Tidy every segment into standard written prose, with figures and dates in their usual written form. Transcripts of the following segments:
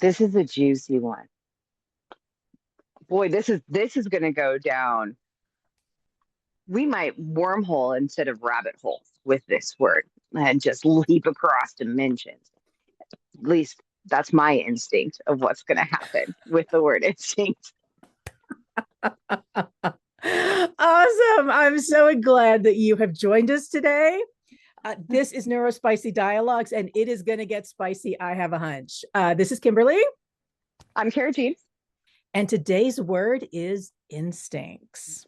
This is a juicy one. Boy, this is going to go down. We might wormhole instead of rabbit hole with this word and just leap across dimensions. At least that's my instinct of what's going to happen with the word instinct. Awesome. I'm so glad that you have joined us today. This is Neurospicy Dialogues, and it is going to get spicy. I have a hunch. This is Kimberly. I'm Cara Jean. And today's word is instincts.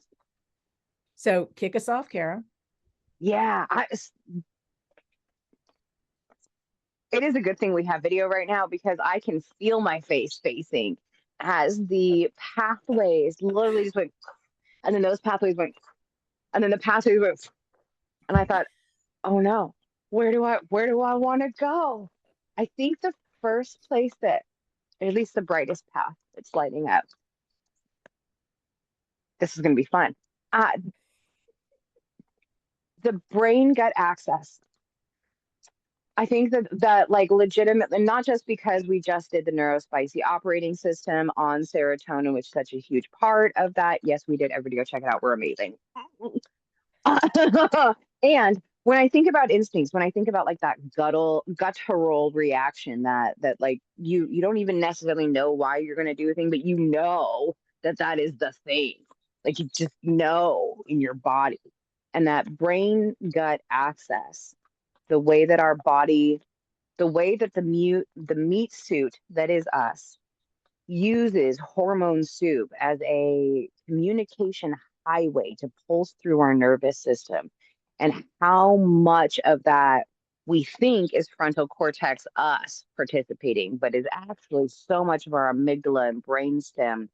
So kick us off, Cara. Yeah, it is a good thing we have video right now because I can feel my face facing as the pathways literally just went, and then those pathways went, and then the pathways went, and I thought, oh no, where do I want to go? I think the first place that, at least the brightest path that's lighting up, this is going to be fun. Uh, the brain gut access. I think that like legitimately, not just because we just did the neurospicy operating system on serotonin, which is such a huge part of that. Yes, we did. Everybody go check it out. We're amazing. And when I think about instincts, when I think about like that guttural reaction that like you don't even necessarily know why you're going to do a thing, but you know that is the thing. Like you just know in your body. And that brain gut access, the way that our body, the way that the meat suit that is us uses hormone soup as a communication highway to pulse through our nervous system, and how much of that we think is frontal cortex us participating, but is actually so much of our amygdala and brainstem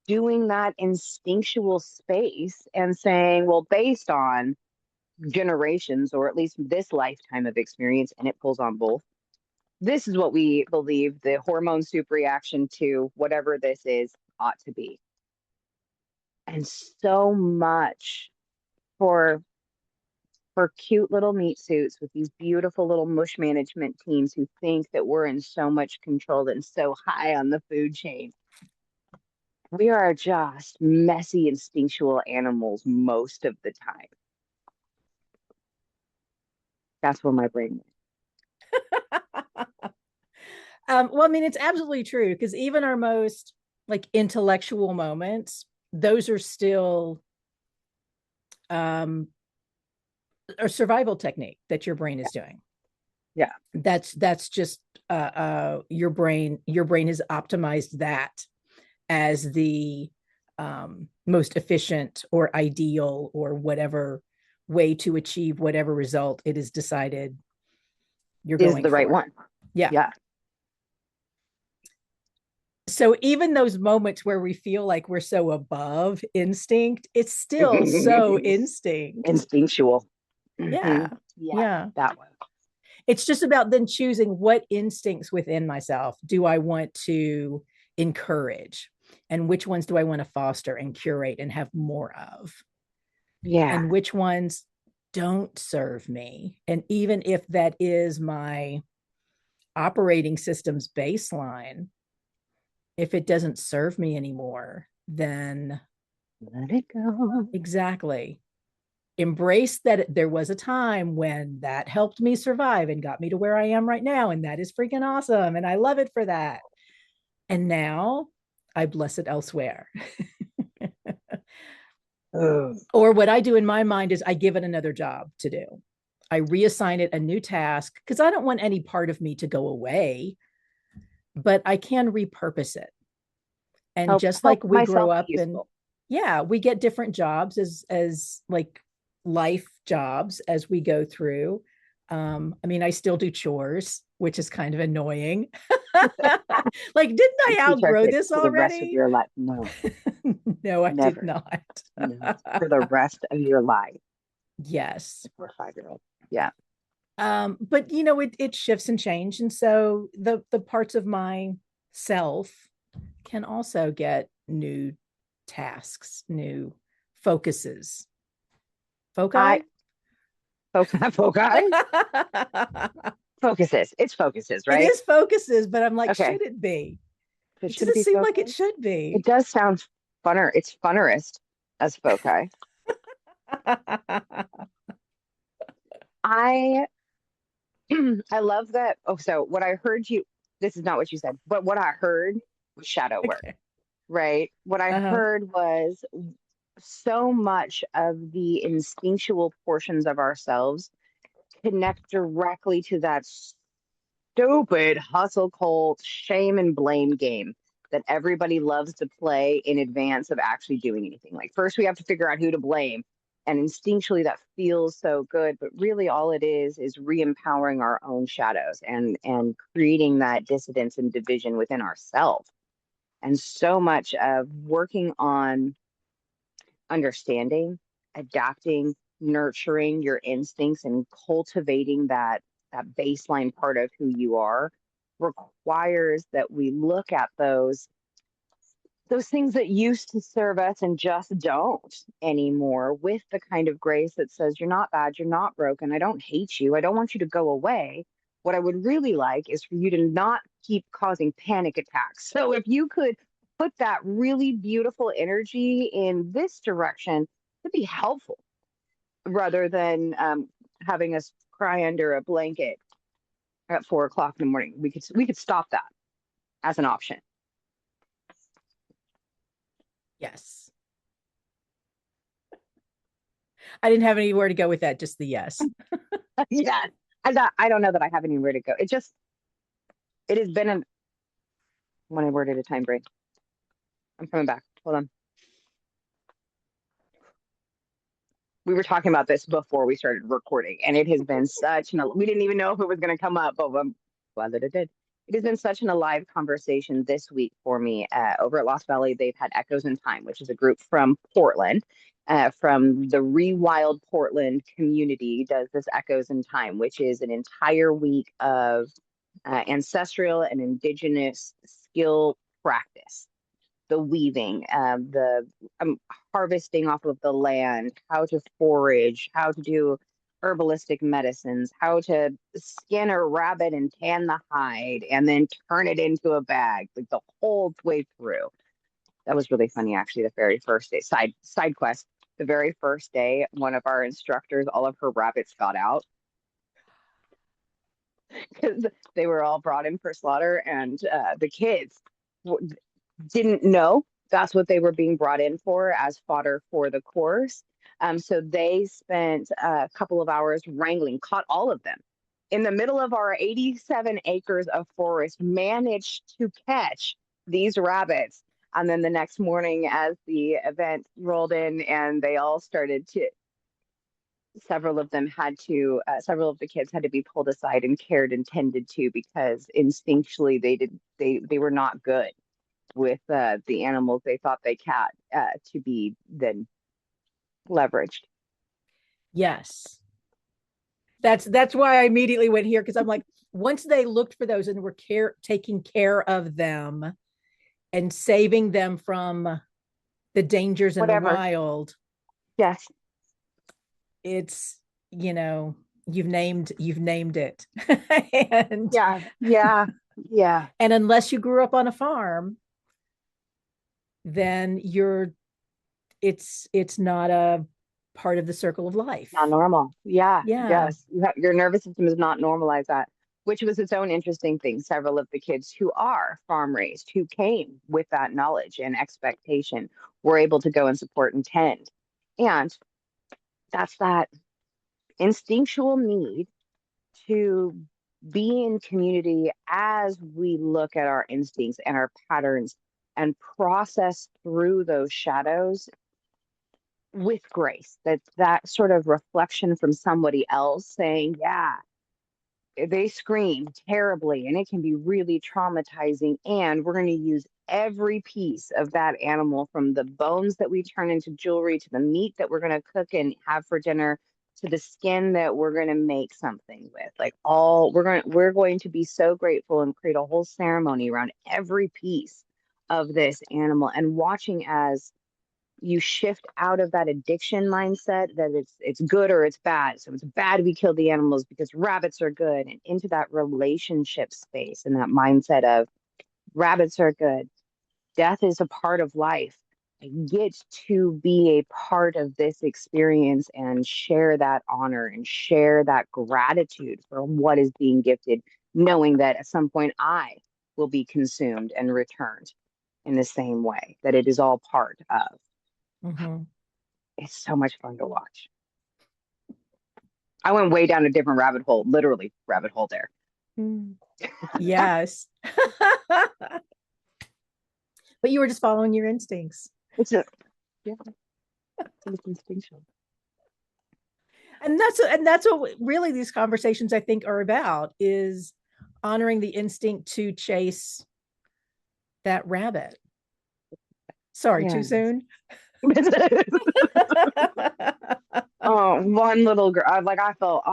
doing that instinctual space and saying, well, based on generations or at least this lifetime of experience, and it pulls on both. This is what we believe the hormone soup reaction to whatever this is ought to be. And so much for cute little meat suits with these beautiful little mush management teams who think that we're in so much control and so high on the food chain. We are just messy, instinctual animals most of the time. That's where my brain went. Well, I mean, it's absolutely true because even our most like intellectual moments, those are still a survival technique that your brain is doing. Yeah. That's just your brain has optimized that as the most efficient or ideal or whatever way to achieve whatever result it is decided you're Is going the right for. one. Yeah. Yeah. So even those moments where we feel like we're so above instinct, it's still so instinct. Instinctual. Yeah. Yeah. Yeah. That one. It's just about then choosing what instincts within myself do I want to encourage and which ones do I want to foster and curate and have more of. Yeah. And which ones don't serve me. And even if that is my operating system's baseline, if it doesn't serve me anymore, then let it go. Exactly. Embrace that there was a time when that helped me survive and got me to where I am right now. And that is freaking awesome. And I love it for that. And now I bless it elsewhere. Or what I do in my mind is I give it another job to do. I reassign it a new task because I don't want any part of me to go away, but I can repurpose it. And just like we grow up and yeah, we get different jobs as like life jobs as we go through. I mean, I still do chores, which is kind of annoying. Like, didn't I outgrow this already? For the rest of your life? No. No, I Never. Did not. No, for the rest of your life. Yes. For a 5-year-old. Yeah. But you know, it shifts and changes. And so the parts of my self can also get new tasks, new focuses. Foci? Foci. Focuses. It's focuses, It right? is focuses, but I'm like, Okay. should it be? So It should it doesn't be seem like it focus? should It be. does sound funner. It's funnerest as foci. I I love that. Oh, so what I heard you, this is not what you said, but what I heard was shadow work, Okay. right? What I Uh-huh. heard was so much of the instinctual portions of ourselves connect directly to that stupid hustle cult shame and blame game that everybody loves to play in advance of actually doing anything. Like, first, we have to figure out who to blame. And instinctually, that feels so good. But really, all it is re-empowering our own shadows and creating that dissidence and division within ourselves. And so much of working on understanding, adapting, nurturing your instincts and cultivating that baseline part of who you are requires that we look at those things that used to serve us and just don't anymore with the kind of grace that says you're not bad, you're not broken, I don't hate you, I don't want you to go away. What I would really like is for you to not keep causing panic attacks. So if you could put that really beautiful energy in this direction, it'd be helpful rather than having us cry under a blanket at 4 o'clock in the morning. We could stop that as an option. Yes. I didn't have anywhere to go with that, just the yes. Yeah, I don't know that I have anywhere to go. It has been an one word at a time break. I'm coming back. Hold on. We were talking about this before we started recording, and it has been such an we didn't even know if it was going to come up, but I'm glad that it did. It has been such an alive conversation this week for me. Over at Lost Valley, they've had Echoes in Time, which is a group from Portland, from the Rewild Portland community, does this Echoes in Time, which is an entire week of ancestral and indigenous skill practice, the weaving, the harvesting off of the land, how to forage, how to do herbalistic medicines, how to skin a rabbit and tan the hide and then turn it into a bag, like the whole way through. That was really funny, actually. The very first day, side quest, the very first day, one of our instructors, all of her rabbits got out because they were all brought in for slaughter, and the kids didn't know that's what they were being brought in for as fodder for the course. So they spent a couple of hours wrangling, caught all of them in the middle of our 87 acres of forest, managed to catch these rabbits. And then the next morning, as the event rolled in and they all started to, several of the kids had to be pulled aside and cared and tended to because instinctually they were not good with the animals they thought they had to be then leveraged. Yes. That's why I immediately went here because I'm like, once they looked for those and were taking care of them and saving them from the dangers in the Whatever. wild, Yes. it's, you know, you've named it. and Yeah. Yeah. Yeah. and unless you grew up on a farm, then it's not a part of the circle of life. Not normal. Yeah. Yeah. Yes. Your nervous system is not normalized that, which was its own interesting thing. Several of the kids who are farm raised, who came with that knowledge and expectation, were able to go and support and tend. And that's that instinctual need to be in community as we look at our instincts and our patterns and process through those shadows with grace. That sort of reflection from somebody else saying, yeah, they scream terribly and it can be really traumatizing. And we're going to use every piece of that animal, from the bones that we turn into jewelry to the meat that we're going to cook and have for dinner to the skin that we're going to make something with. Like, all we're going to be so grateful and create a whole ceremony around every piece of this animal, and watching as you shift out of that addiction mindset that it's good or it's bad. So it's bad we kill the animals because rabbits are good, and into that relationship space and that mindset of rabbits are good. Death is a part of life. I get to be a part of this experience and share that honor and share that gratitude for what is being gifted, knowing that at some point I will be consumed and returned in the same way, that it is all part of. Mm-hmm. It's so much fun to watch. I went way down a different rabbit hole, literally rabbit hole there. Mm. Yes. But you were just following your instincts. It's a yeah, it's instinctual. And that's what really these conversations I think are about, is honoring the instinct to chase that rabbit. Sorry, too Yeah. soon. Oh, one little girl. Like I felt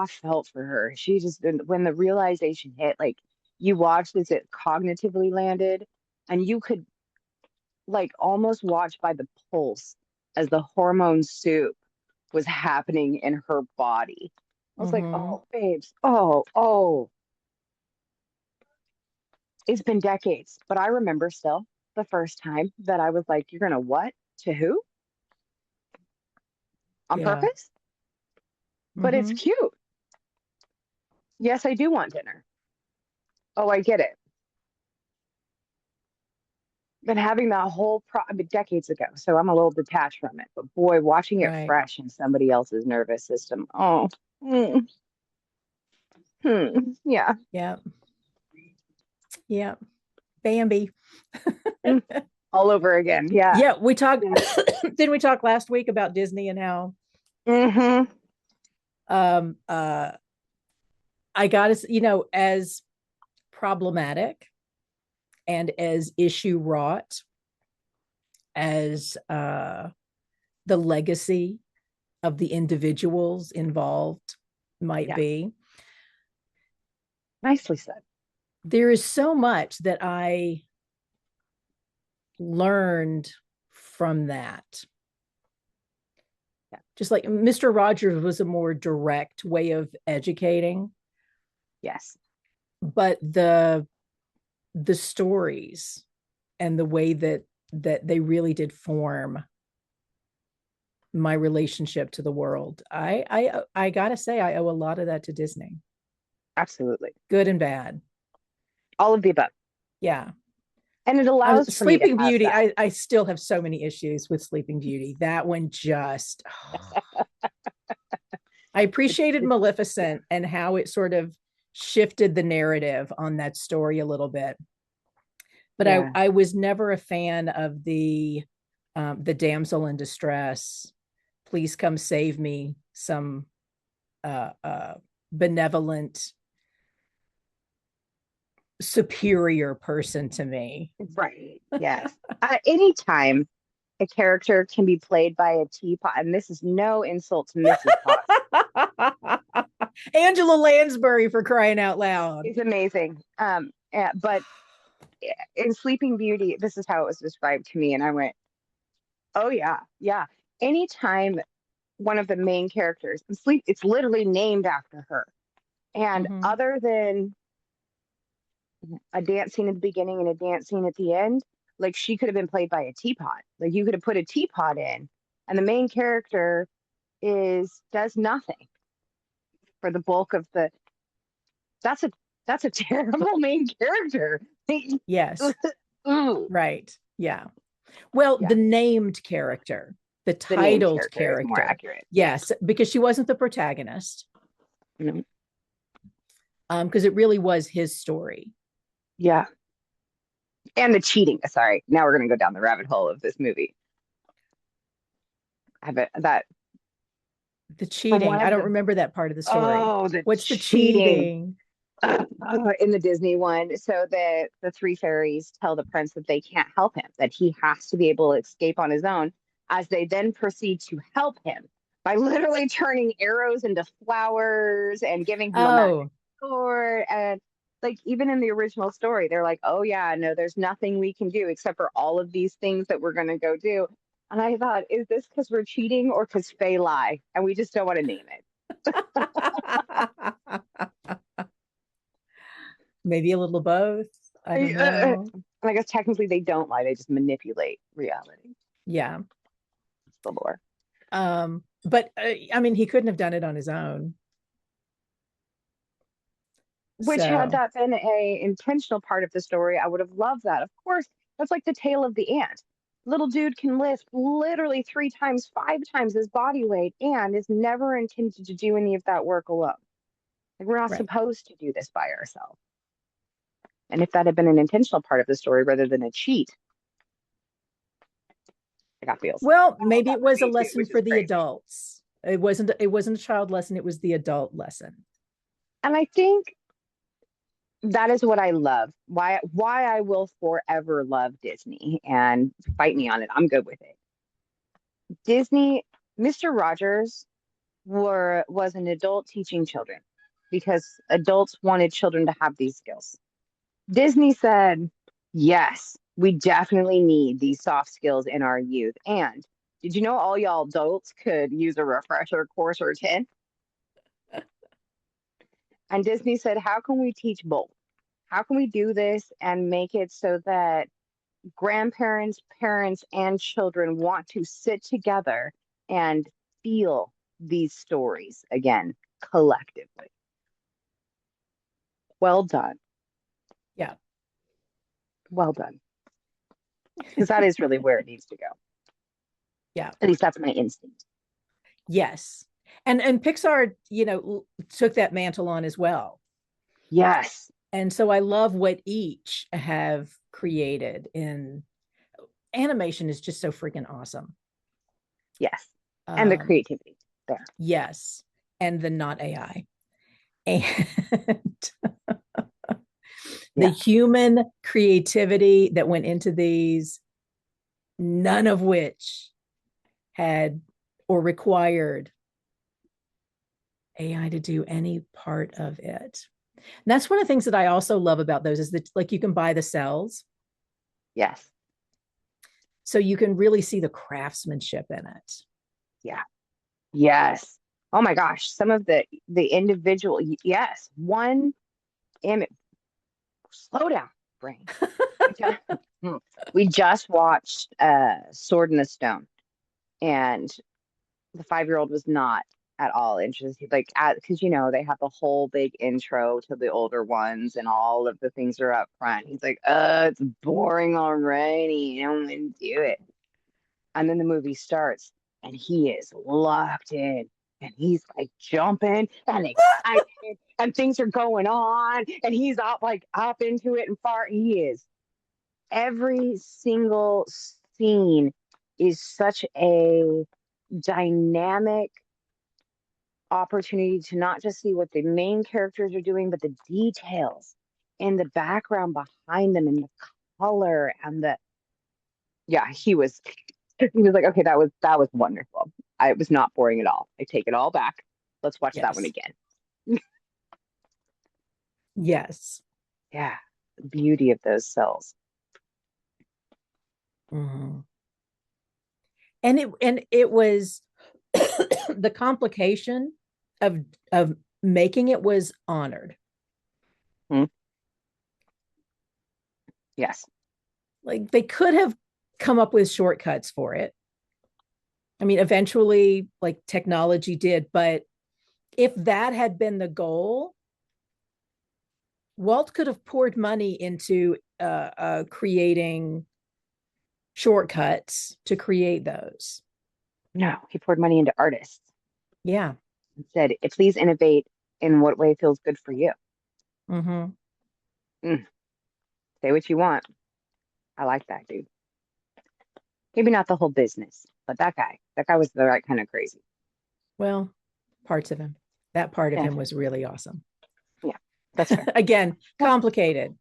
for her. She just when the realization hit, like you watched as it cognitively landed, and you could like almost watch by the pulse as the hormone soup was happening in her body. I was like, Mm-hmm. oh, babes, oh, it's been decades, but I remember still the first time that I was like, you're gonna what? To who? On Yeah. purpose? But it's Mm-hmm. cute. Yes, I do want dinner. Oh, I get it. Been having that whole I mean, decades ago, so I'm a little detached from it. But boy, watching it Right. fresh in somebody else's nervous system. Oh, mm, yeah. Yeah. Yeah. Bambi. Mm, all over again. Yeah. Yeah, we talked Yeah. didn't we talk last week about Disney and how Hmm. um I got to, as problematic and as issue wrought as the legacy of the individuals involved might Yeah. be, Nicely said. there is so much that I learned from that. Yeah. Just like Mr. Rogers was a more direct way of educating, Yes. but the stories and the way that they really did form my relationship to the world. I gotta say I owe a lot of that to Disney, Absolutely. good and bad. All of the above. Yeah. And it allows for me to Sleeping have Beauty, that. I still have so many issues with Sleeping Beauty. That one just I appreciated It's yeah. Maleficent and how it sort of shifted the narrative on that story a little bit. But Yeah. I was never a fan of the damsel in distress, please come save me, some benevolent superior person to me. Right. Yes. Anytime a character can be played by a teapot, and this is no insult to Mrs. Potts, Angela Lansbury, for crying out loud. is amazing. But in Sleeping Beauty, this is how it was described to me, and I went, "Oh yeah, yeah." Anytime one of the main characters in Sleep, it's literally named after her, and Mm-hmm. other than a dance scene at the beginning and a dance scene at the end, like she could have been played by a teapot. Like you could have put a teapot in, and the main character is does nothing for the bulk of the. That's a that's a terrible main character. Yes. Ooh, Right. Yeah. Well, yeah, the named character, the the named titled character is more character. accurate. Yeah, Yes, because she wasn't the protagonist. you Because it really was his story. yeah, and the cheating. Sorry, now we're gonna go down the rabbit hole of this movie. I bet that The for one cheating. I of don't the remember that part of the story. the What's the cheating cheating? in the Disney one. So the three fairies tell the prince that they can't help him, that he has to be able to escape on his own, as they then proceed to help him by literally turning arrows into flowers and giving him a magic Oh, sword. And like even in the original story, they're like, oh yeah, no, there's nothing we can do except for all of these things that we're gonna go do. And I thought, is this because we're cheating or because Faye lie? And we just don't want to name it. Maybe a little both. I don't know. And I guess technically they don't lie, they just manipulate reality. Yeah. It's the lore. But I mean, he couldn't have done it on his own. Which had So, that been a intentional part of the story, I would have loved that. Of course, that's like the tale of the ant. Little dude can lift literally 3 times, 5 times his body weight and is never intended to do any of that work alone. Like we're not right. supposed to do this by ourselves. And if that had been an intentional part of the story rather than a cheat, I got feels. Well, I love maybe that it was a movie too, lesson which is for the crazy. adults. It wasn't a child lesson, it was the adult lesson. And I think that is what I love. Why I will forever love Disney and fight me on it. I'm good with it. Disney, Mr. Rogers was an adult teaching children because adults wanted children to have these skills. Disney said, yes, we definitely need these soft skills in our youth. And did you know all y'all adults could use a refresher course or 10? And Disney said, how can we teach both? How can we do this and make it so that grandparents, parents, and children want to sit together and feel these stories again collectively? Well done. Yeah. Well done. Because that is really where it needs to go. Yeah. At least that's my instinct. Yes. And Pixar, took that mantle on as well. Yes. And so I love what each have created in animation is just so freaking awesome. Yes. And the Um, creativity there. yes. And the not AI. And the Yeah. human creativity that went into these, none of which had or required AI to do any part of it. And that's one of the things that I also love about those is that like you can buy the cels. Yes. So you can really see the craftsmanship in it. Yeah. Yes. Oh my gosh. Some of the individual yes. One image. Slow down, brain. We just, we just watched Sword in the Stone, and the 5-year-old was not at all interested. Like, because they have the whole big intro to the older ones, and all of the things are up front. He's like, it's boring already. I don't want to do it." And then the movie starts, and he is locked in. And he's like jumping and excited, and things are going on, and he's up into it and far. He is every single scene is such a dynamic opportunity to not just see what the main characters are doing, but the details and the background behind them and the color and the yeah, he was like, okay, that was wonderful. I was not boring at all. I take it all back. Let's watch that one Yes. again. Yes. Yeah, the beauty of those cells. Mm-hmm. And it was the complication of of making it was honored. Hmm. Yes. Like they could have come up with shortcuts for it. I mean, eventually, like technology did, but if that had been the goal, Walt could have poured money into creating shortcuts to create those. No, he poured money into artists Yeah. and said, please innovate in what way feels good for you. Mm-hmm. Mm, say what you want. I like that, dude. Maybe not the whole business, but that guy. That guy was the right kind of crazy. Well, parts of him. That part of him was Definitely. really awesome. Yeah, that's fair. Again, Well, complicated.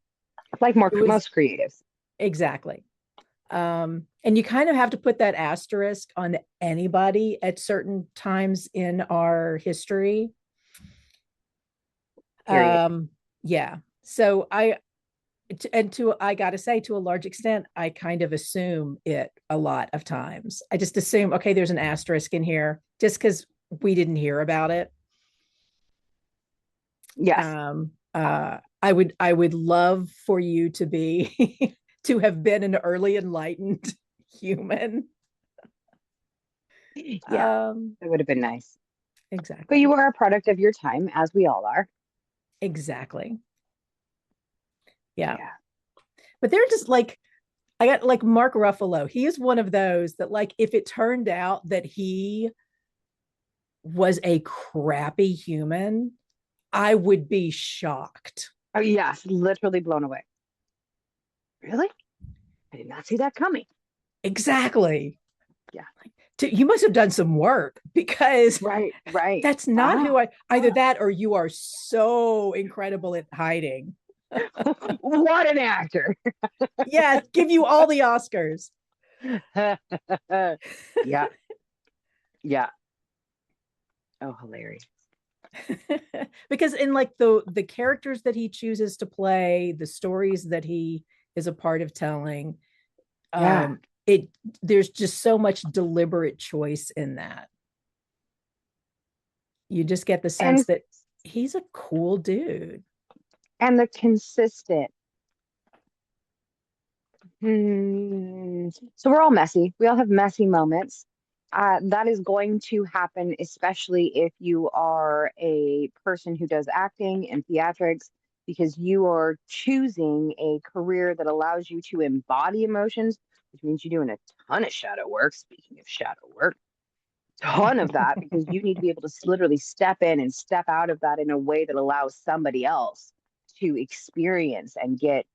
like It was most creatives. exactly. And you kind of have to put that asterisk on anybody at certain times in our history. Period. Yeah. So I gotta say, to a large extent, I kind of assume it a lot of times. I just assume, okay, there's an asterisk in here just because we didn't hear about it. Yes. I would love for you to be to have been an early enlightened human. Yeah, Um, it would have been nice. But exactly. you are a product of your time, as we all are. Exactly. Yeah. Yeah. But they're just like, I got like Mark Ruffalo. He is one of those that, like, if it turned out that he was a crappy human, I would be shocked. Oh, yes, literally blown away. Really? I did not see that coming. Exactly. Yeah. You must have done some work, because Right, right. that's not who Ah, I, either ah. that or you are so incredible at hiding. What an actor. Yes, give you all the Oscars. Yeah, yeah. Oh, hilarious. Because in like the characters that he chooses to play, the stories that he is a part of telling, Yeah. it there's just so much deliberate choice in that. You just get the sense And that he's a cool dude. the consistent. So we're all messy. We all have messy moments. That is going to happen, especially if you are a person who does acting and theatrics, because you are choosing a career that allows you to embody emotions, which means you're doing a ton of shadow work. Speaking of shadow work, ton of that, because you need to be able to literally step in and step out of that in a way that allows somebody else to experience and get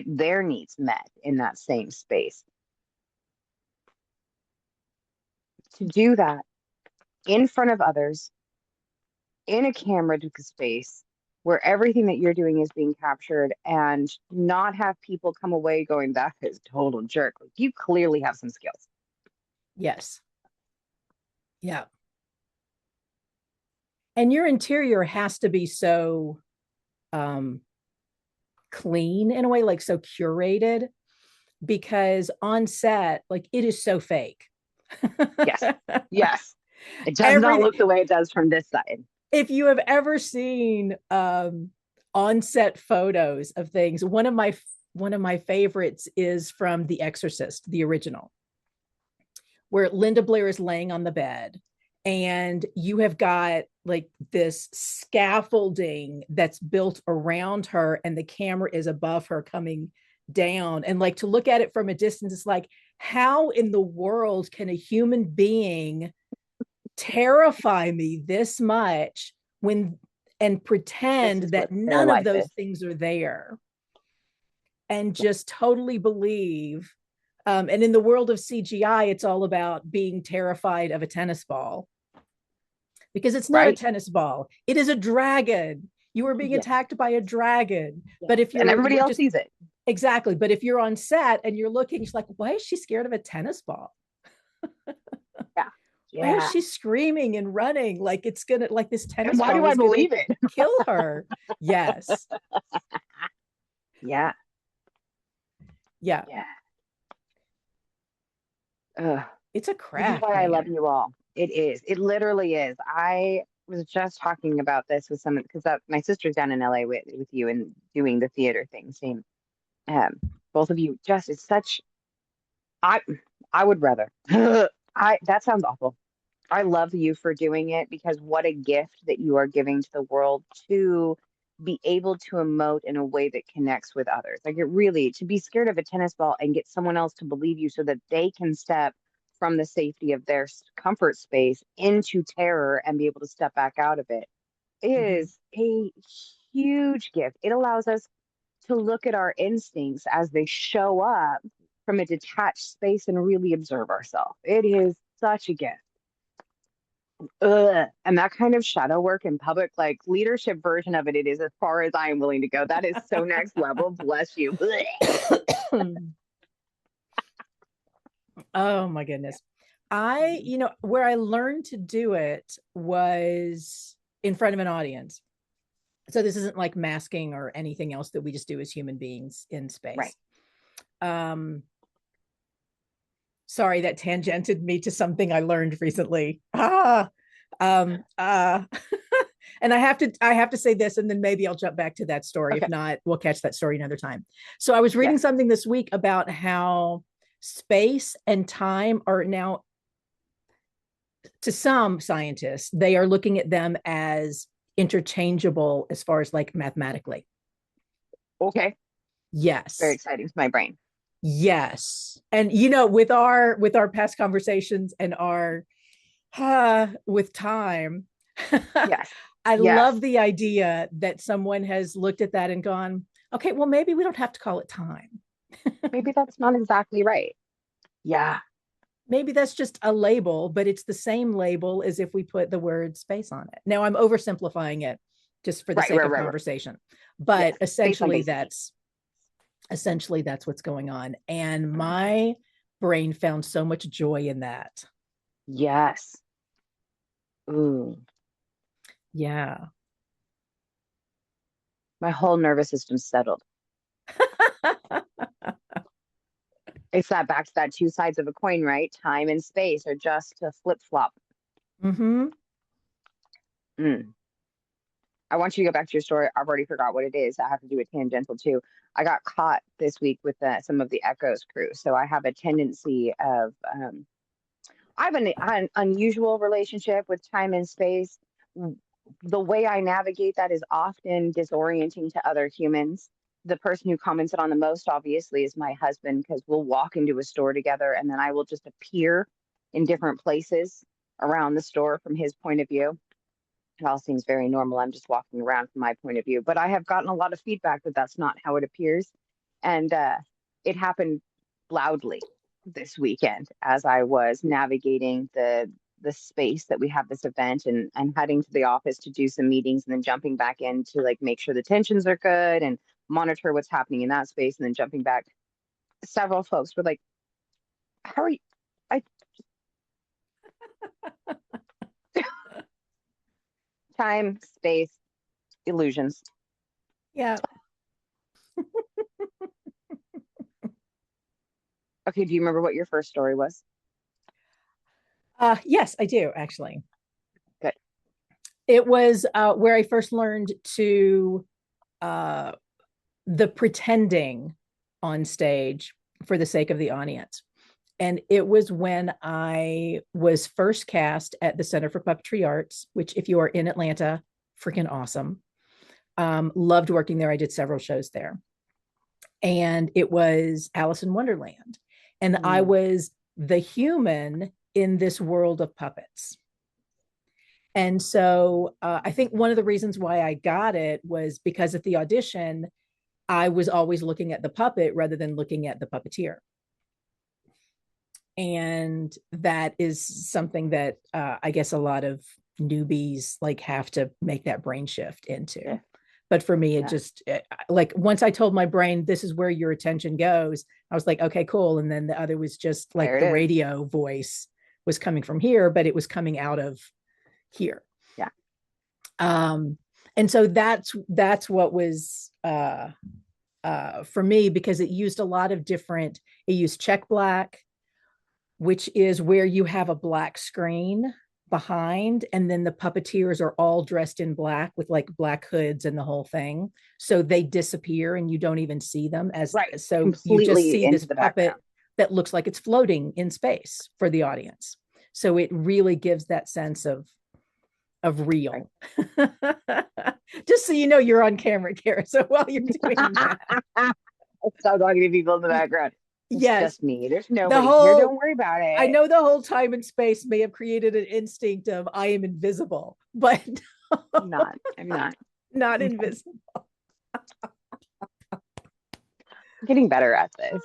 their needs met in that same space. To do that in front of others in a camera space where everything that you're doing is being captured, and not have people come away going, that is total jerk. Like, you clearly have some skills. Yes. Yeah. And your interior has to be so um clean in a way, like so curated, because on set, like, it is so fake. Yes. Yes. It does not Every look the way it does from this side. If you have ever seen on-set photos of things, one of my favorites is from The Exorcist, the original, where Linda Blair is laying on the bed, and you have got like this scaffolding that's built around her, and the camera is above her coming down. And like, to look at it from a distance, it's like, how in the world can a human being terrify me this much when and This pretend is that what their none of life those is. things are there, and Yeah. just totally believe. And in the world of CGI, it's all about being terrified of a tennis ball, because it's not a Right. tennis ball, it is a dragon. You are being Yes. attacked by a dragon. But Yes. if And everybody you're else just, sees it. exactly, but if you're on set and you're looking, it's like, why is she scared of a tennis ball? Yeah. Why is Yeah. she screaming and running like it's gonna, like this And tennis why do ball I is gonna believe it? kill her? Yes. Yeah. Yeah. Yeah. Ugh. It's a This is craft, why I love man. you all. It is. It literally is. I was just talking about this with someone, because my sister's down in LA with you and doing the theater thing. Same. Um, both of you, just it's such. I I would rather. I That sounds awful. I love you for doing it, because what a gift that you are giving to the world, to be able to emote in a way that connects with others. Like, it really, to be scared of a tennis ball and get someone else to believe you so that they can step from the safety of their comfort space into terror and be able to step back out of it Mhm. is a huge gift. It allows us to look at our instincts as they show up from a detached space and really observe ourselves. It is such a gift. Ugh. And that kind of shadow work in public, like leadership version of it, it is as far as I am willing to go. That is so next level. Bless you. Oh my goodness. Where I learned to do it was in front of an audience. So this isn't like masking or anything else that we just do as human beings in Right. space. Um, sorry, that tangented me to something I learned recently. Um, uh, and I have to say this, and then maybe I'll jump back to that story. If Okay. not, we'll catch that story another time. So I was reading Yes. something this week about how space and time are now, to some scientists, they are looking at them as interchangeable as far as like mathematically. Okay. Very Yes. exciting to my brain. Yes. And with our past conversations and our with time, Yes. I Yes. love the idea that someone has looked at that and gone, okay, well, maybe we don't have to call it time. Maybe that's not exactly right. Yeah. Maybe that's just a label, but it's the same label as if we put the word space on it. Now I'm oversimplifying it just for the Right. sake Right. of Right. Right. conversation, but Yes. Based on basic. essentially that's what's going on. And my brain found so much joy in that. Yes. Ooh. Yeah. My whole nervous system settled. It's that back to that two sides of a coin, right? Time and space are just a flip flop. Mm-hmm. Mm. I want you to go back to your story. I've already forgot what it is. I have to do a tangential too. I got caught this week with some of the Echoes crew. So I have a tendency of, I have an unusual relationship with time and space. The way I navigate that is often disorienting to other humans. The person who commented on the most, obviously, is my husband, because we'll walk into a store together and then I will just appear in different places around the store from his point of view. It all seems very normal. I'm just walking around from my point of view, but I have gotten a lot of feedback that that's not how it appears. And it happened loudly this weekend as I was navigating the space that we have this event and heading to the office to do some meetings and then jumping back in to like make sure the tensions are good and monitor what's happening in that space and then jumping back. Several folks were like, "How are you?" I time, space, illusions. Yeah. Okay, do you remember what your first story was? Yes, I do actually. Good. It was where I first learned to uh, the pretending on stage for the sake of the audience. And it was when I was first cast at the Center for Puppetry Arts, which, if you are in Atlanta, freaking awesome. Loved working there. I did several shows there. And it was Alice in Wonderland. And I Mm. was the human in this world of puppets. And so I think one of the reasons why I got it was because at the audition, I was always looking at the puppet rather than looking at the puppeteer. And that is something that I guess a lot of newbies like have to make that brain shift into. Yeah. But for me, it Yeah. just like once I told my brain this is where your attention goes, I was like, okay, cool. And then the other was just like There it the is. radio voice was coming from here, but it was coming out of here. Yeah. Um, and so that's what was for me, because it used a lot of different. It used check black, which is where you have a black screen behind, and then the puppeteers are all dressed in black with like black hoods and the whole thing, so they disappear and you don't even see them, as Right. so you just Completely see this into the puppet background. that looks like it's floating in space for the audience. So it really gives that sense of Right. real. Just so you know, you're on camera, Cara, so while you're doing that. Stop talking to people in the background. It's Yes, just me. There's the nobody here. whole Don't worry about I it. know the whole time and space may have created an instinct of I am invisible, but I'm not. I'm not. not I'm not. invisible. I'm getting better at this.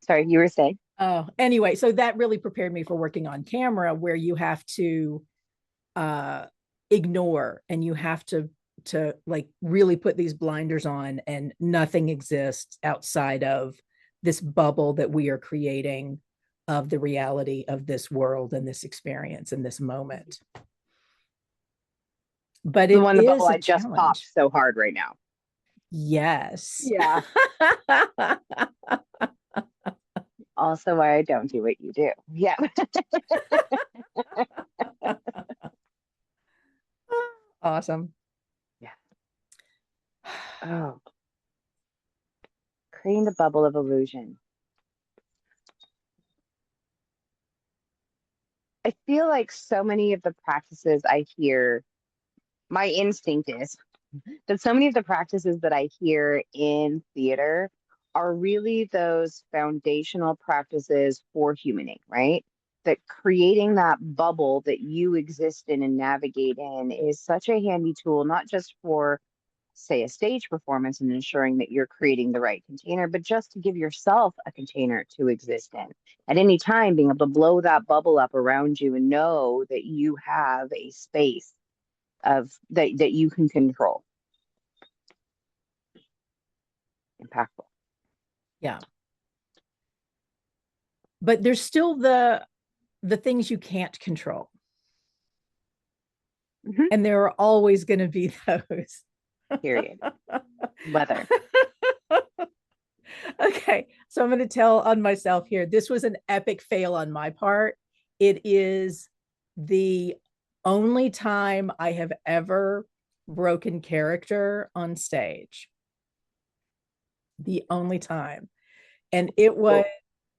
Sorry, you were saying? Oh, anyway, so that really prepared me for working on camera, where you have to uh ignore, and you have to like really put these blinders on, and nothing exists outside of this bubble that we are creating of the reality of this world and this experience and this moment. but The it one, the bubble is a I just popped challenge. so hard right now. Yes. Yeah. Also why I don't do what you do. Yeah. Awesome. Yeah. Oh, creating the bubble of illusion. I feel like so many of the practices I hear, my instinct is that so many of the practices that I hear in theater are really those foundational practices for humaning, right? That creating that bubble that you exist in and navigate in is such a handy tool, not just for, say, a stage performance and ensuring that you're creating the right container, but just to give yourself a container to exist in. At any time, being able to blow that bubble up around you and know that you have a space of that you can control. Impactful. Yeah. But there's still the things you can't control. Mhm. And there are always going to be those. Period. Weather. Okay, so I'm going to tell on myself here. This was an epic fail on my part. It is the only time I have ever broken character on stage. The only time. And it was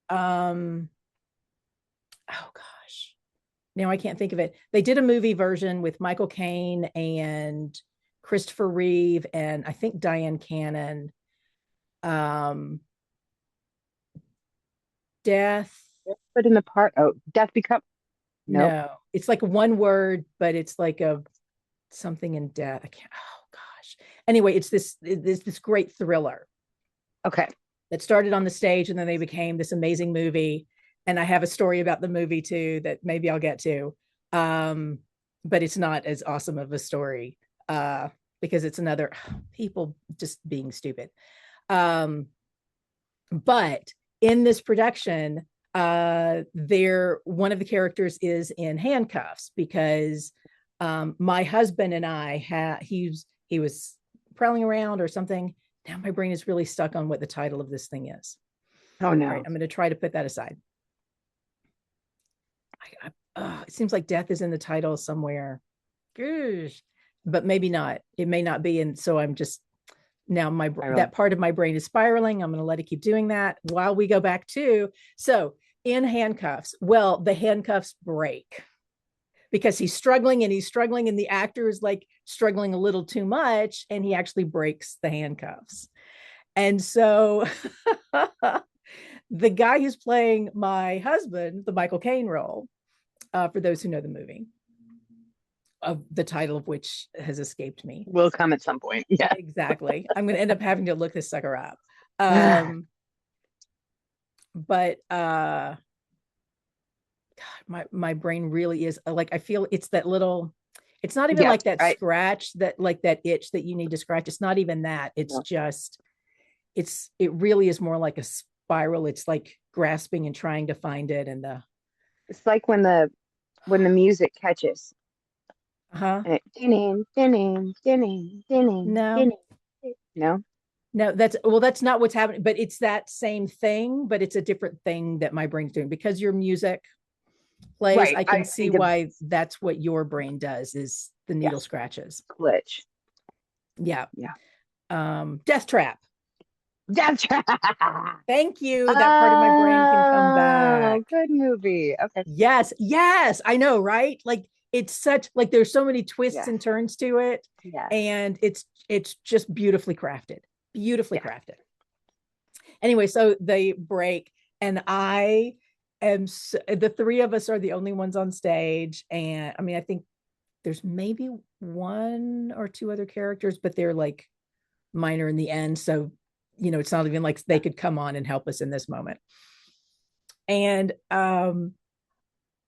Cool. um oh gosh. Now I can't think of it. They did a movie version with Michael Caine and Christopher Reeve and I think Diane Cannon. Um Death. Put in the part. Oh, death become. Nope. No, it's like one word, but it's like a something in death. I can't. Oh gosh. Anyway, it's this great thriller Okay. that started on the stage and then they became this amazing movie. And I have a story about the movie too that maybe I'll get to. Um, but it's not as awesome of a story because it's another people just being stupid. Um, but in this production, there one of the characters is in handcuffs because my husband and I he was prowling around or something. Now my brain is really stuck on what the title of this thing is. Oh All right, no. I'm going to try to put that aside. It seems like death is in the title somewhere. Gosh. But maybe not. It may not be, and so I'm just now that Spiral. part of my brain is spiraling. I'm going to let it keep doing that while we go back to so in handcuffs. Well, the handcuffs break because he's struggling, and the actor is like struggling a little too much, and he actually breaks the handcuffs. And so the guy who's playing my husband, the Michael Caine role, for those who know the movie, of the title of which has escaped me. Will come at some point. Yeah. Exactly. I'm going to end up having to look this sucker up. Um, but my brain really is like I feel it's that little. It's not even Yeah. like that I scratch that like that itch that you need to scratch. It's not even that. It's no. just it really is more like a spiral. It's like grasping and trying to find it and the It's like when the music catches huh. and it dinning, dinning, dinning, dinning, No, dinning. No. no, that's not what's happening. But it's that same thing, but it's a different thing that my brain's doing because your music plays. Right. I can I see think of why that's what your brain does is the needle yes. scratches. Glitch. Yeah. Yeah. Death trap. That's right. Thank you. That part of my brain can come Oh, back. good movie. Okay. Yes, yes, I know, right? Like it's such like there's so many twists Yes. and turns to it, Yes. and it's just beautifully crafted, beautifully Yeah. crafted. Anyway, so they break, and I am the three of us are the only ones on stage, and I mean I think there's maybe one or two other characters, but they're like minor in the end, so it's not even like they Yeah. could come on and help us in this moment. And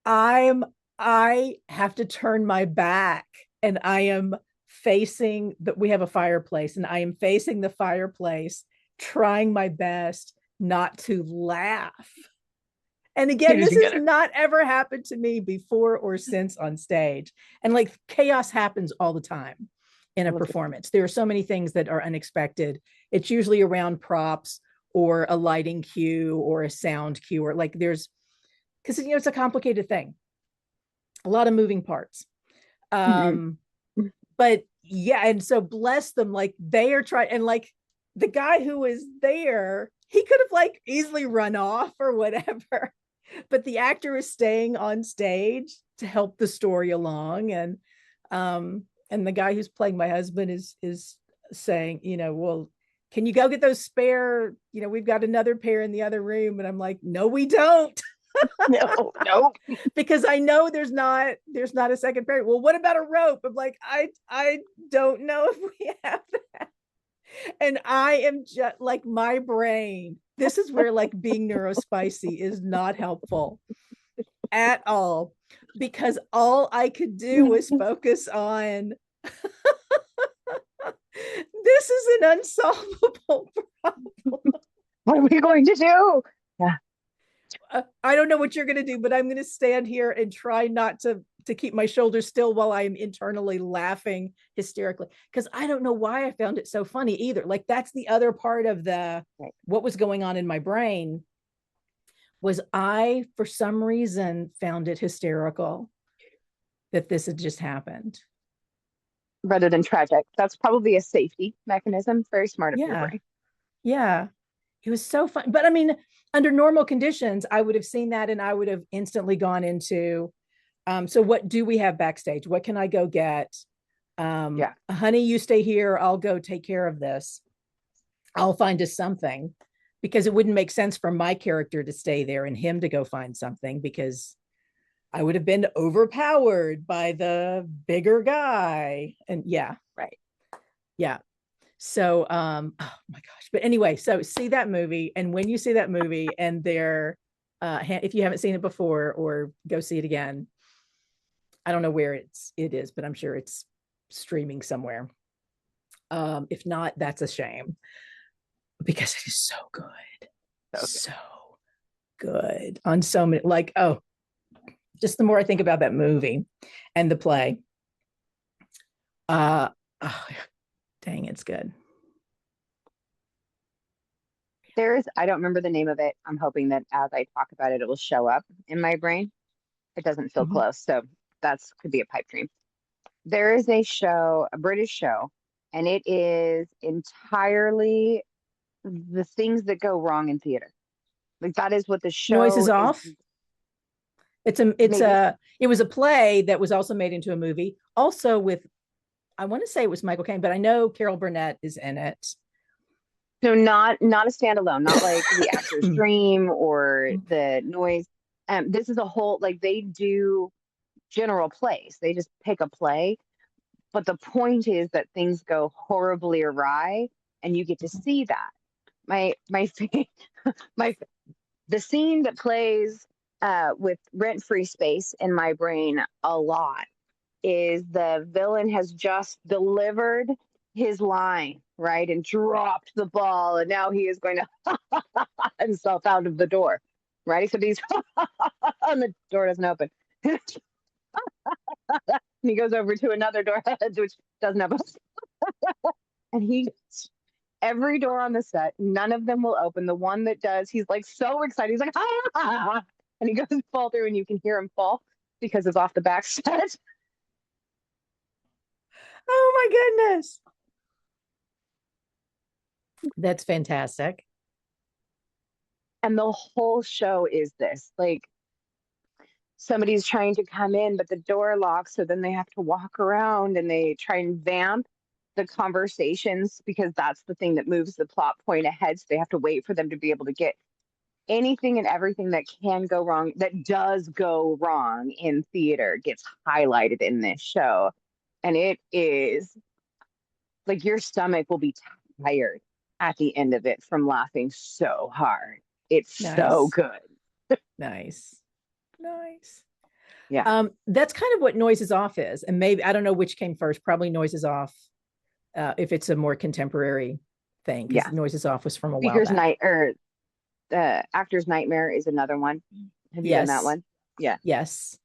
I have to turn my back and I am facing that we have a fireplace and I am facing the fireplace trying my best not to laugh And Get again, it this has together. not ever happened to me before or since on stage. And like chaos happens all the time in a All of the performance. There are so many things that are unexpected. It's usually around props or a lighting cue or a sound cue, or like there's, because it's a complicated thing, a lot of moving parts. time. Um, but yeah, and so bless them, like they are trying, and like the guy who was there, he could have like easily run off or whatever, but the actor is staying on stage to help the story along. And the guy who's playing my husband is saying, well, can you go get those spare, we've got another pair in the other room. And I'm like, no, we don't. No, no. Because I know there's not a second pair. Well, what about a rope? I'm like, I don't know if we have that. And I am just like, my brain, this is where like being neurospicy is not helpful at all, because all I could do was focus on this is an unsolvable problem. What are we going to do? Yeah. I don't know what you're going to do, but I'm going to stand here and try not to keep my shoulders still while I'm internally laughing hysterically, because I don't know why I found it so funny either. Like that's the other part of the Right. what was going on in my brain, was I for some reason found it hysterical that this had just happened. Rather than tragic. That's probably a safety mechanism. Very smart of your Yeah. brain. Yeah. It was so fun. But I mean, under normal conditions, I would have seen that and I would have instantly gone into, so what do we have backstage? What can I go get? Yeah. Honey, you stay here. I'll go take care of this. I'll find us something, because it wouldn't make sense for my character to stay there and him to go find something, because I would have been overpowered by the bigger guy. And yeah, Right. yeah. So, oh my gosh. But anyway, so see that movie. And when you see that movie and they're, if you haven't seen it before, or go see it again, I don't know where it is, but I'm sure it's streaming somewhere. If not, that's a shame, because it is so good. Okay. So good on so many, like, oh, just the more I think about that movie and the play, oh, dang, it's good. I don't remember the name of it. I'm hoping that as I talk about it, it will show up in my brain. It doesn't feel Mhm. close. So that's could be a pipe dream. There is a show, a British show, and it is entirely the things that go wrong in theater. Like that is what the Noise is show is. off. It's Maybe. a it was a play that was also made into a movie, also with, I want to say it was Michael Caine, but I know Carol Burnett is in it. So not a standalone, not like the actor's dream or the noise. This is a whole like they do general plays. They just pick a play, but the point is that things go horribly awry, and you get to see that. My my the scene that plays with rent-free space in my brain a lot is the villain has just delivered his line, right, and dropped the ball, and now he is going to himself out of the door, right? So he's and the door doesn't open. And he goes over to another door, which doesn't have a, and he every door on the set, none of them will open. The one that does, he's like so excited. He's like, ah, and he goes fall through, and you can hear him fall because it's off the back set. Oh my goodness. That's fantastic. And the whole show is this like somebody's trying to come in, but the door locks. So then they have to walk around and they try and vamp the conversations because that's the thing that moves the plot point ahead. So they have to wait for them to be able to get anything and everything that can go wrong, that does go wrong in theater, gets highlighted in this show. And it is like your stomach will be tired at the end of it from laughing so hard. It's so Nice. good. Nice. Nice. Yeah. That's kind of what Noises Off is. And maybe, I don't know which came first, probably Noises Off, if it's a more contemporary thing, because Yeah. Noises Off was from a while Speaker's back. Night or Actor's Nightmare is another one. Have you done that Yes. one? Yeah. Yes.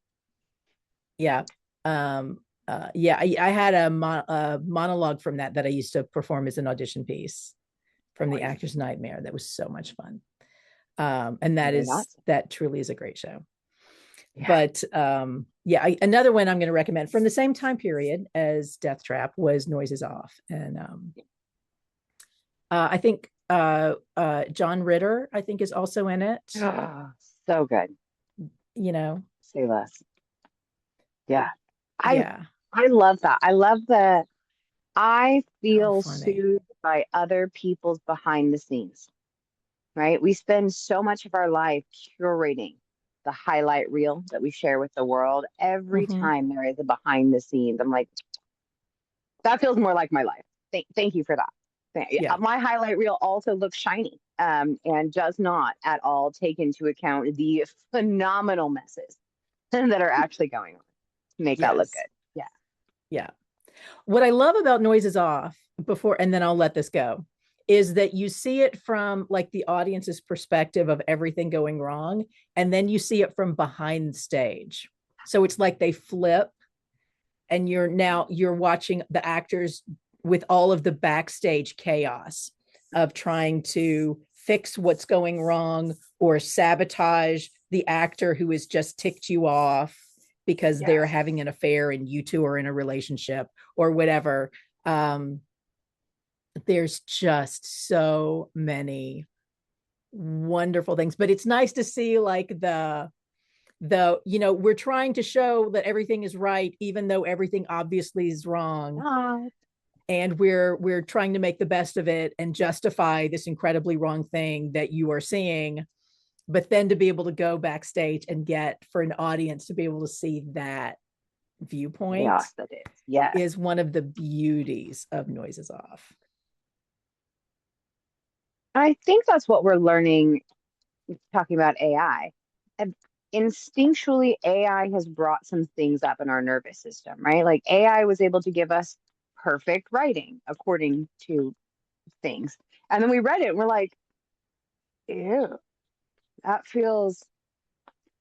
Yeah. Yeah, I had a monologue from that I used to perform as an audition piece from The Nice. Actor's Nightmare. That was so much fun. And Very nice. that truly is a great show. Yeah. But yeah, another one I'm going to recommend from the same time period as Death Trap was Noises Off. And I think John Ritter, I think, is also in it. Oh, so good. You know, Say less. Yeah. I yeah. I love that. I love the I Oh, feel funny. soothed by other people's behind the scenes, right? We spend so much of our life curating the highlight reel that we share with the world. Every Mm-hmm. time there is a behind the scenes, I'm like, that feels more like my life. Thank you for that. Yeah. My highlight reel also looks shiny, and does not at all take into account the phenomenal messes that are actually going on to make that look Yes. good. Yeah. Yeah. What I love about Noises Off before, and then I'll let this go, is that you see it from like the audience's perspective of everything going wrong, and then you see it from behind stage. So it's like they flip, and you're watching the actors with all of the backstage chaos of trying to fix what's going wrong or sabotage the actor who has just ticked you off because they're Yes. having an affair and you two are in a relationship or whatever. um there's just so many wonderful things, but it's nice to see like we're trying to show that everything is right even though everything obviously is wrong, Ah, and we're trying to make the best of it and justify this incredibly wrong thing that you are seeing, but then to be able to go backstage and get for an audience to be able to see that viewpoint yes, that is. Yes. is one of the beauties of Noises Off. I think that's what we're learning talking about AI. And instinctually, AI has brought some things up in our nervous system, right? Like AI was able to give us perfect writing according to things. And then we read it and we're like, ew, that feels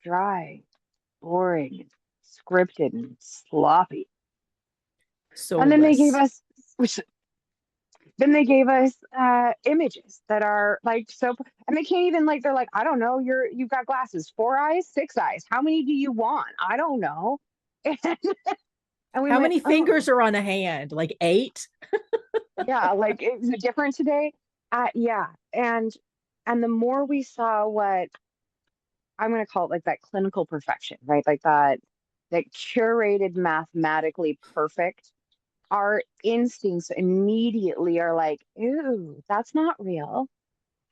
dry, boring, scripted, and sloppy. And then they gave Soulless. us, which then they gave us images that are like so, and they can't even like they're like, I don't know, you've got glasses, four eyes, six eyes. How many do you want? I don't know. And we How went, many oh fingers are on a hand? Like 8? yeah, like is it different today? Yeah. And the more we saw what I'm gonna call it like that clinical perfection, right? Like that curated mathematically perfect, our instincts immediately are like, ew, that's not real.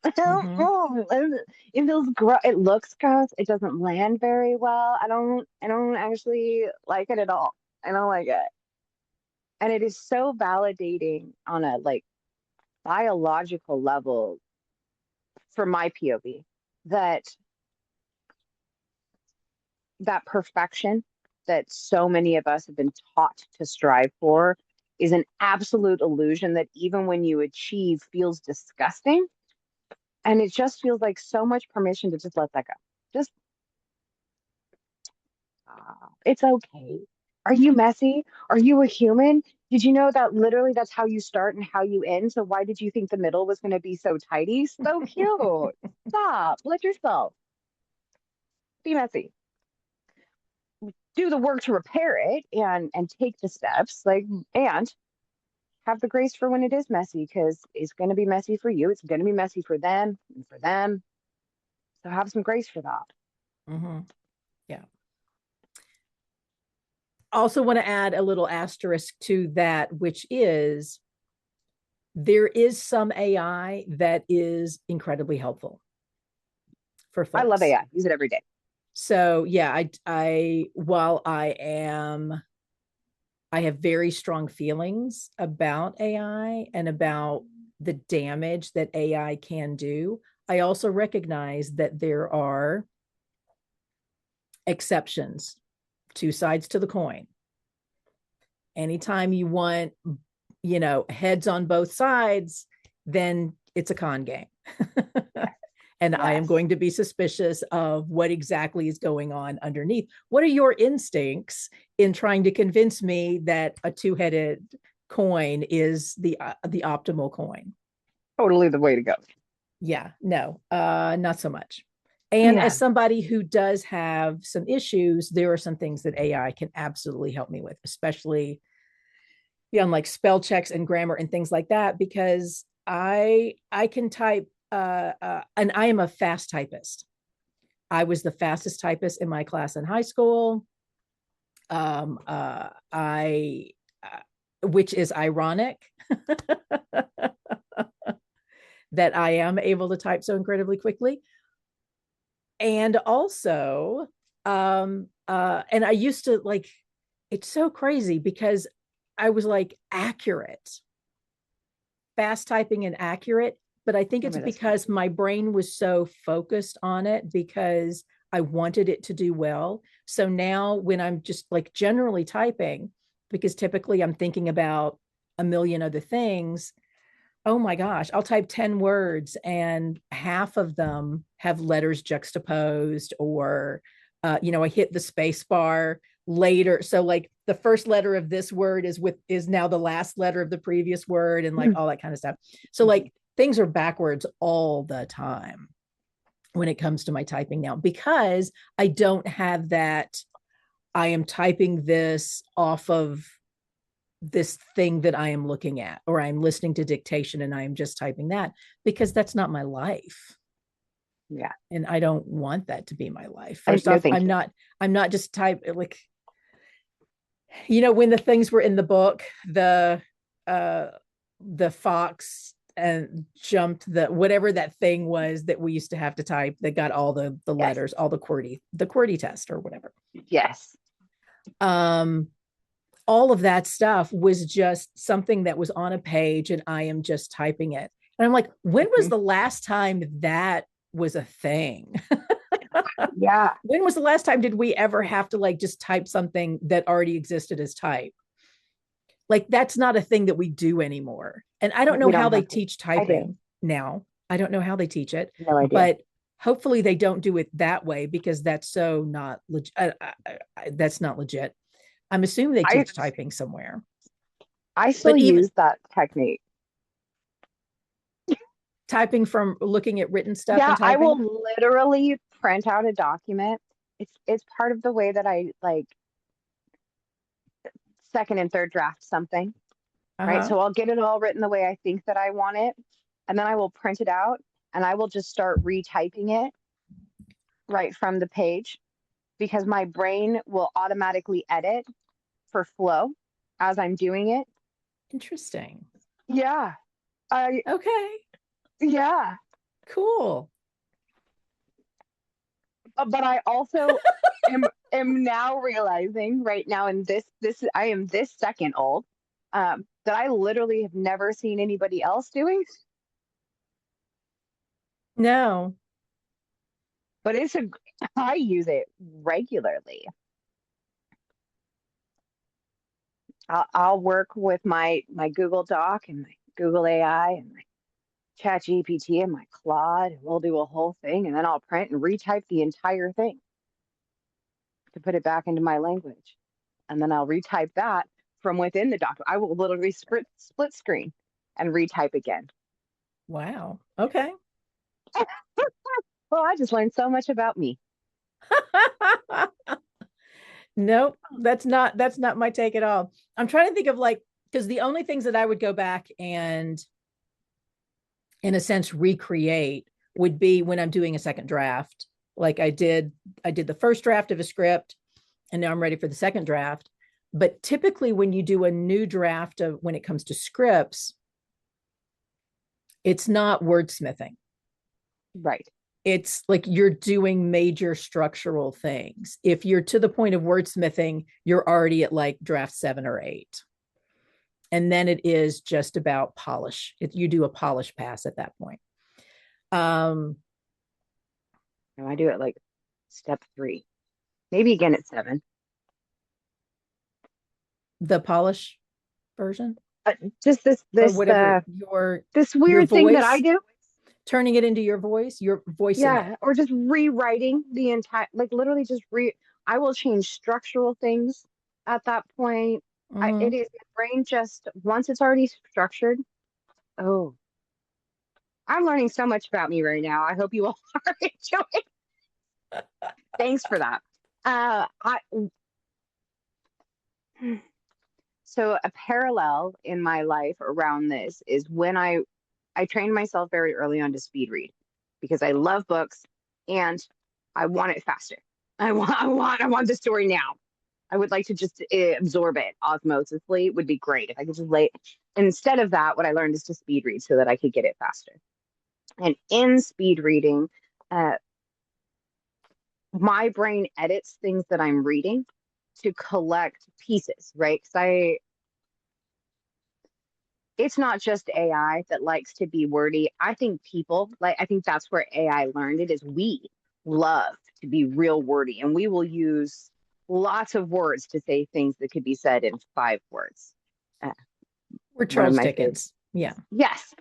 Mm-hmm. It feels gross. It looks gross. It doesn't land very well. I don't actually like it at all. I don't like it. And it is so validating on a like biological level from my POV that that perfection that so many of us have been taught to strive for is an absolute illusion that even when you achieve feels disgusting. And it just feels like so much permission to just let that go. Just, it's okay. Are you messy? Are you a human? Did you know that literally that's how you start and how you end? So why did you think the middle was going to be so tidy? So cute. Stop. Let yourself be messy. Do the work to repair it and take the steps like and have the grace for when it is messy because it's going to be messy for you. It's going to be messy for them and for them. So have some grace for that. Mm-hmm. Yeah. Also want to add a little asterisk to that, which is there is some AI that is incredibly helpful for I love folks. AI. Use it every day. So yeah, while I have very strong feelings about AI and about the damage that AI can do, I also recognize that there are exceptions, two sides to the coin. Anytime you want, heads on both sides, then it's a con game. And I am Yes. going to be suspicious of what exactly is going on underneath. What are your instincts in trying to convince me that a two-headed coin is the optimal coin? Totally the way to go. Yeah, no, not so much. And Yeah. as somebody who does have some issues, there are some things that AI can absolutely help me with, especially beyond like spell checks and grammar and things like that, because I can type and I am a fast typist. I was the fastest typist in my class in high school. I which is ironic that I am able to type so incredibly quickly. And also, and I used to like, it's so crazy because I was like accurate, fast typing and accurate, but I think I it's mean, that's funny. because my brain was so focused on it because I wanted it to do well. So now when I'm just like generally typing, because typically I'm thinking about a million other things, oh my gosh, I'll type 10 words and half of them have letters juxtaposed or, I hit the space bar later. So like the first letter of this word is now the last letter of the previous word and like all that kind of stuff. So like things are backwards all the time when it comes to my typing now because I don't have that. I am typing this off of this thing that I am looking at, or I'm listening to dictation and I am just typing that because that's not my life. Yeah. And I don't want that to be my life. I First no, off, thank I'm you. not, I'm not just type like, when the things were in the book, uh the fox and jumped the whatever that thing was that we used to have to type that got all the Yes. letters, all the QWERTY test or whatever. Yes. Um all of that stuff was just something that was on a page and I am just typing it. And I'm like, when was Mhm. the last time that was a thing? Yeah. When was the last time did we ever have to like just type something that already existed as type? Like that's not a thing that we do anymore. And I don't know We how don't they have to. teach I do. typing now. I don't know how they teach it, No idea. but hopefully they don't do it that way because that's so not legit. That's not legit. I'm assuming they I teach typing somewhere. I still But even use that technique. typing from looking at written stuff Yeah, and I will typing. literally print out a document. It's part of the way that I like second and third draft something, right? Uh-huh. So I'll get it all written the way I think that I want it, and then I will print it out and I will just start retyping it right from the page because my brain will automatically edit for flow as I'm doing it. Interesting. Yeah. I Okay. yeah. Cool. But I also am now realizing right now in this I am this second old that I literally have never seen anybody else doing, No. but it's a I use it regularly. I'll work with my Google Doc and my Google AI and my Chat GPT and my Claude, and we'll do a whole thing, and then I'll print and retype the entire thing to put it back into my language. And then I'll retype that from within the document. I will literally split screen and retype again. Wow. Okay. Well, I just learned so much about me. Nope. That's not my take at all. I'm trying to think of like because the only things that I would go back and in a sense recreate would be when I'm doing a second draft. Like I did the first draft of a script and now I'm ready for the second draft. But typically when you do a new draft of when it comes to scripts, it's not wordsmithing. Right. It's like you're doing major structural things. If you're to the point of wordsmithing, you're already at like draft 7 or 8. And then it is just about polish. You do a polish pass at that point. Um, Now I do it like step three, maybe again at seven. the polish version Just this or this whatever your this your weird thing that I voice. do. Turning it into your voice, you're voicing it. Yeah, or just rewriting the entire, like literally just I will change structural things at that point. It Mhm. is my brain just once it's already structured. Oh, I'm learning so much about me right now. I hope you all are enjoying. Thanks for that. I so a parallel in my life around this is when I trained myself very early on to speed read because I love books and I want it faster. I want the story now. I would like to just absorb it osmosisly. Would be great if I could just lay. Instead of that, what I learned is to speed read so that I could get it faster. And in speed reading, uh, my brain edits things that I'm reading to collect pieces, right? Because it's not just AI that likes to be wordy. I think people like, I think that's where AI learned it is we love to be real wordy and we will use lots of words to say things that could be said in 5 words. Uh, We're one of Charles my favorite. Dickens. Yeah, Yes,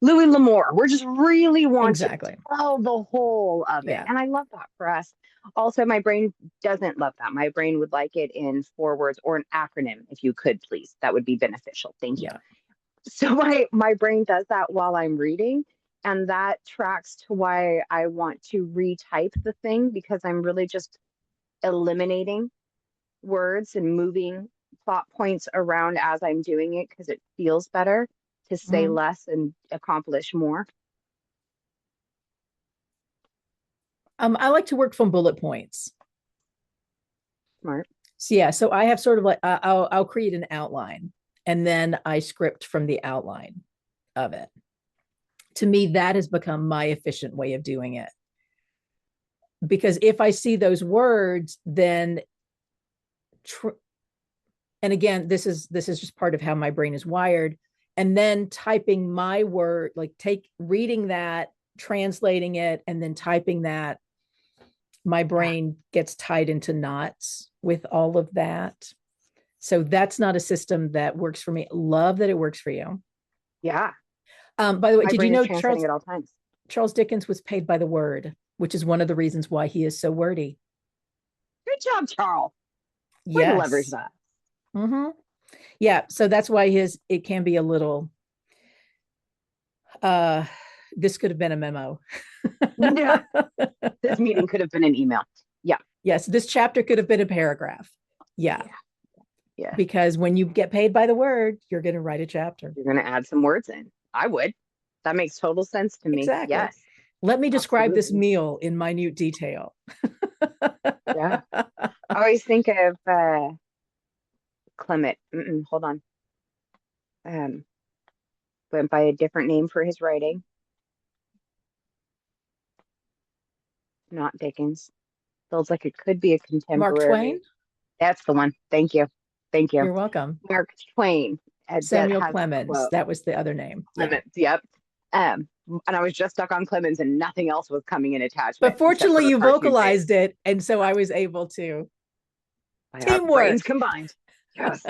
Louis L'Amour. We're just really want to exactly. tell the whole of it. Yeah. And I love that for us. Also, my brain doesn't love that. My brain would like it in 4 words or an acronym, if you could, please. That would be beneficial. Thank you. Yeah. So my brain does that while I'm reading. And that tracks to why I want to retype the thing because I'm really just eliminating words and moving plot points around as I'm doing it because it feels better to say Mhm. less and accomplish more. I like to work from bullet points. Smart. So yeah, so I have sort of like I'll create an outline and then I script from the outline of it. To me, that has become my efficient way of doing it. Because if I see those words, then and again, this is just part of how my brain is wired. And then typing my word, like take reading that, translating it, and then typing that, my Yeah. brain gets tied into knots with all of that. So that's not a system that works for me. Love that it works for you. Yeah. By the way, My did you brain is know translating at all times. Charles Dickens was paid by the word, which is one of the reasons why he is so wordy? Good job, Charles. Way to leverage Yes. that. Mm-hmm. Yeah. So that's why his it can be a little. Uh, this could have been a memo. Yeah. This meeting could have been an email. Yeah. Yes, this chapter could have been a paragraph. Yeah, Yeah. Yeah. because when you get paid by the word, you're going to write a chapter. You're going to add some words in. I would. That makes total sense to me. Exactly. Yes. Let me describe this Absolutely. meal in minute detail. Yeah. I always think of Clement. Hold on. Um, went by a different name for his writing, not Dickens. Feels like it could be a Mark contemporary. Twain, That's the one. Thank you. Thank you. you're welcome. Mark Twain that Samuel has the Clemens, quote. that was the other name. Yeah. Clemens, yep. And I was just stuck on Clemens and nothing else was coming in But attachment except fortunately, for a you cartoon vocalized face. it. And so I was able to. Yeah, brains Teamwork. combined. Yes.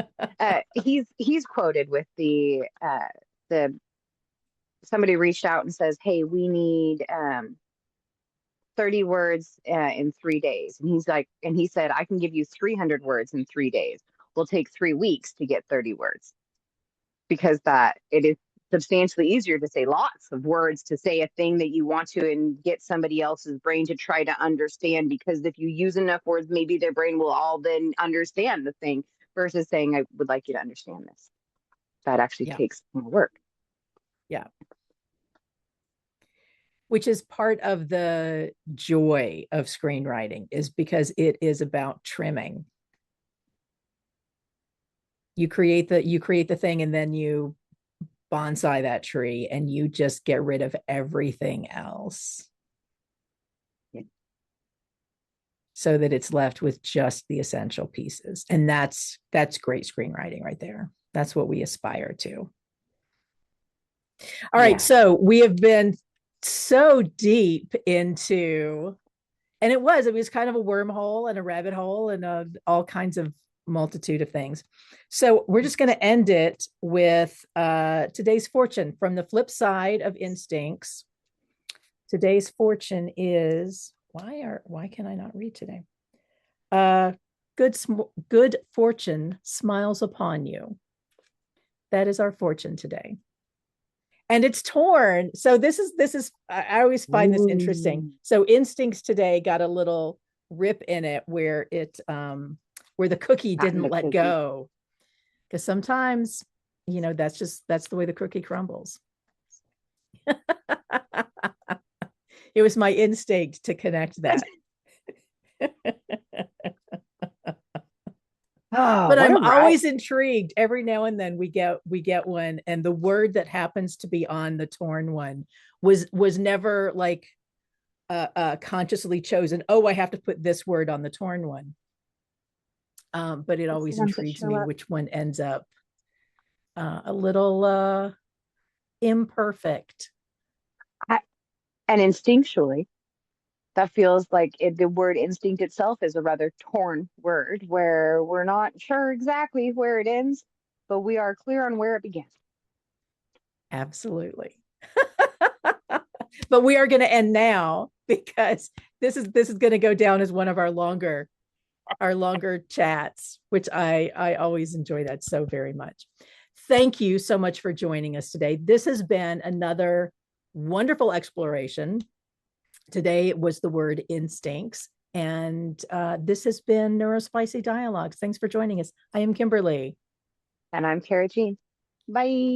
He's quoted with the somebody reached out and says, "Hey, we need 30 words in 3 days." And he's like, and he said, "I can give you 300 words in 3 days. We'll take 3 weeks to get 30 words." Because that it is substantially easier to say lots of words to say a thing that you want to and get somebody else's brain to try to understand because if you use enough words maybe their brain will all then understand the thing versus saying I would like you to understand this. That actually Yeah. takes more work. Yeah. Which is part of the joy of screenwriting, is because it is about trimming. You create the thing and then you bonsai that tree and you just get rid of everything else Yeah. so that it's left with just the essential pieces. And that's great screenwriting right there. That's what we aspire to. All right, Yeah. so we have been so deep into, and it was kind of a wormhole and a rabbit hole and all kinds of multitude of things. So we're just going to end it with today's fortune from the flip side of instincts. Today's fortune is why can I not read today? Good fortune smiles upon you. That is our fortune today. And it's torn. So this is I always find this interesting. So instincts today got a little rip in it where where the cookie didn't The let cookie. go. Because sometimes, that's the way the cookie crumbles. It was my instinct to connect that. Oh, But what I'm a ride. always intrigued. Every now and then we get one, and the word that happens to be on the torn one was never like consciously chosen. Oh, I have to put this word on the torn one. But it It's the always ones that intrigues show me up. which one ends up a little imperfect. I, and instinctually, that feels like the word instinct itself is a rather torn word where we're not sure exactly where it ends, but we are clear on where it began. Absolutely. But we are going to end now because this is going to go down as one of our longer chats, which I always enjoy that so very much. Thank you so much for joining us today. This has been another wonderful exploration. Today it was the word instincts, and this has been Neurospicy Dialogues. Thanks for joining us. I am Kimberly. And I'm Cara Jean. Bye.